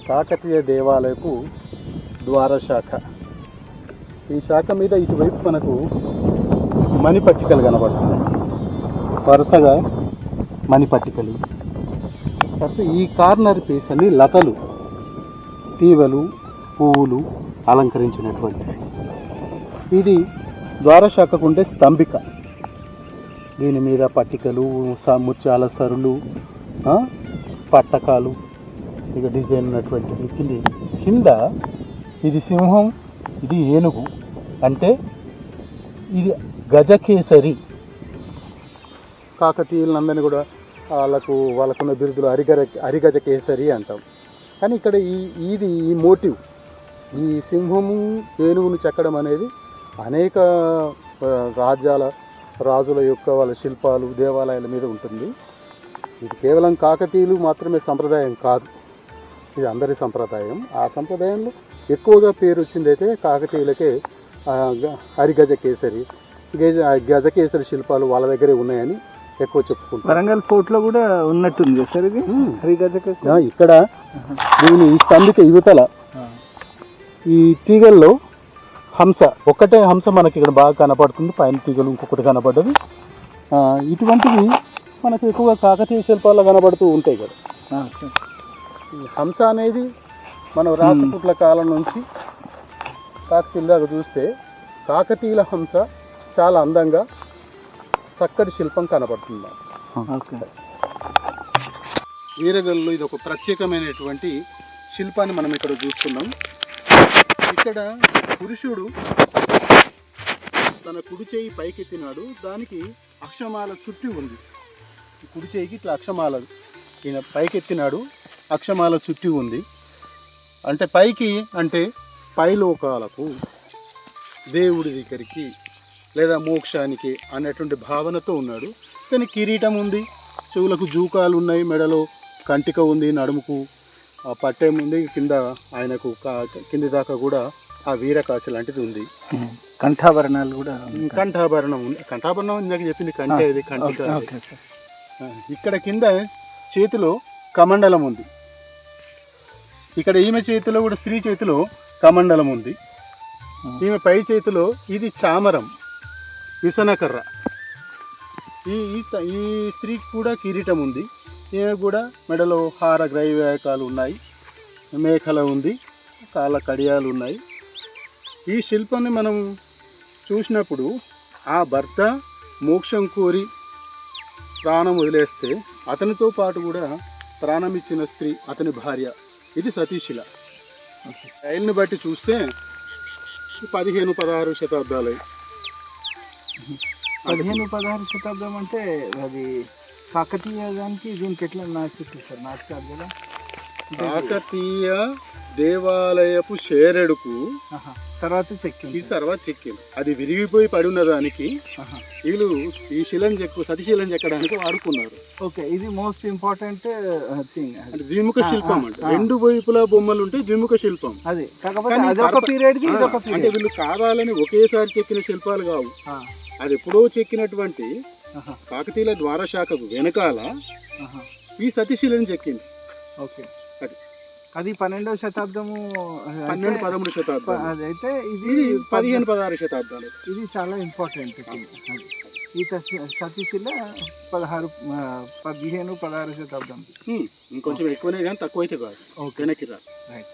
కాకతీయ దేవాలయపు ద్వార శాఖ. ఈ శాఖ మీద ఇటువైపు మనకు మణిపట్టికలు కనబడుతున్నాయి, వరుసగా మణిపట్టికలు. తర్వాత ఈ కార్నర్ పీస్ అన్ని లతలు, తీవలు, పువ్వులు అలంకరించినటువంటివి. ఇది ద్వారశాఖకు ఉండే స్తంభిక. దీని మీద పట్టికలు, ముత్యాల సరులు, పట్టకాలు, ఇక డిజైన్ ఉన్నటువంటిది. కింద ఇది సింహం, ఇది ఏనుగు, అంటే ఇది గజకేసరి. కాకతీయులందరినీ కూడా వాళ్ళకున్న బిరుదులు హరిగజ కేసరి అంటాం. కానీ ఇక్కడ ఈ మోటివ్, ఈ సింహము ఏనుగును చెక్కడం అనేది అనేక రాజుల యొక్క వాళ్ళ శిల్పాలు, దేవాలయాల మీద ఉంటుంది. ఇది కేవలం కాకతీయులు మాత్రమే సంప్రదాయం కాదు, ఇది అందరి సంప్రదాయం. ఆ సంప్రదాయంలో ఎక్కువగా పేరు వచ్చింది అయితే కాకతీయులకే హరిగజ కేసరి, గజకేసరి శిల్పాలు వాళ్ళ దగ్గరే ఉన్నాయని ఎక్కువ చెప్పుకుంటారు. వరంగల్ ఫోర్ట్లో కూడా ఉన్నట్టుంది సార్ ఇది హరిగజ కేసరి. ఇక్కడ దీని ఈ స్తంభిక యువతల ఈ తీగల్లో హంస, ఒక్కటే హంస మనకి ఇక్కడ బాగా కనపడుతుంది, పైన తీగలు ఇంకొకటి కనపడ్డది. ఇటువంటివి మనకు ఎక్కువగా కాకతీయ శిల్పాల్లో కనబడుతూ ఉంటాయి కదా. ఈ హంస అనేది మనం రాష్ట్రకూట్ల కాలం నుంచి కాకతీయుల దాకా చూస్తే కాకతీయుల హంస చాలా అందంగా చక్కటి శిల్పం కనబడుతుంది. వీరగల్లులో ఇది ఒక ప్రత్యేకమైనటువంటి శిల్పాన్ని మనం ఇక్కడ చూస్తున్నాం. ఇక్కడ పురుషుడు తన కుడి చేయి పైకెత్తినాడు, దానికి అక్షమాల చుట్టి ఉంది. కుడి చేయికి ఇట్లా అక్షమాల, ఈయన పైకెత్తినాడు, అక్షమాల చుట్టి ఉంది. అంటే పైకి అంటే పైలోకాలకు, దేవుడి దగ్గరికి లేదా మోక్షానికి అనేటువంటి భావనతో ఉన్నాడు. కానీ కిరీటం ఉంది, చెవులకు జూకాలు ఉన్నాయి, మెడలో కంటిక ఉంది, నడుముకు పట్టెం ఉంది, కింద ఆయనకు కింది దాకా కూడా ఆ వీరకాశ లాంటిది ఉంది. కంఠాభరణాలు కూడా, కంఠాభరణం ఉంది. కంఠాభరణం ఇందాక చెప్పింది కంటే, ఇది కంటిక. ఇక్కడ కింద చేతిలో కమండలం ఉంది. ఇక్కడ ఈమె చేతిలో కూడా, స్త్రీ చేతిలో కమండలం ఉంది. ఈమె పై చేతిలో ఇది చామరం, విసనకర్ర. ఈ స్త్రీకి కూడా కిరీటం ఉంది. ఈమె కూడా మెడలో హార గ్రైవేకాలు ఉన్నాయి, మేఖల ఉంది, కాళ్ళ కడియాలు ఉన్నాయి. ఈ శిల్పాన్ని మనం చూసినప్పుడు ఆ భర్త మోక్షం కోరి ప్రాణం వదిలేస్తే అతనితో పాటు కూడా ప్రాణం ఇచ్చిన స్త్రీ అతని భార్య. ఇది సతీశిల. స్టైల్ని బట్టి చూస్తే 15-16 శతాబ్దాలు. 15-16 శతాబ్దం అంటే అది కాకతీయ దానికి దీనికి ఎట్లా నాచుతారు? నాచుతారు కదా. కాకతీయ దేవాలయపు షేరెడుకు తర్వాత చెక్కింది. అది విరిగిపోయి పడి ఉన్న దానికి వీళ్ళు ఈ శిలను సతీశిలను చెక్కడానికి వాడుకున్నారు. ఓకే, ఇది మోస్ట్ ఇంపార్టెంట్ థింగ్. అంటే ద్విముఖ శిల్పం అంటే రెండు వైపులా బొమ్మలు ఉంటే ద్విముఖ శిల్పం. అది కాకపోతే పీరియడ్ అంటే వీళ్ళు కావాలని ఒకేసారి చెక్కిన శిల్పాలు కావు. అది ఎప్పుడో చెక్కినటువంటి కాకతీయుల ద్వారశాఖకు వెనకాల ఈ సతీశిలను చెక్కింది. ఓకే, అది 12వ శతాబ్దము, 12-13 శతాబ్దం. అదైతే ఇది 15-16 శతాబ్దాలు. ఇది చాలా ఇంపార్టెంట్. ఈ సతీశిల 15-16 శతాబ్దం. ఇంకొంచెం ఎక్కువనే కానీ తక్కువైతే కాదు. ఓకే, వెనక్కి రా. రైట్.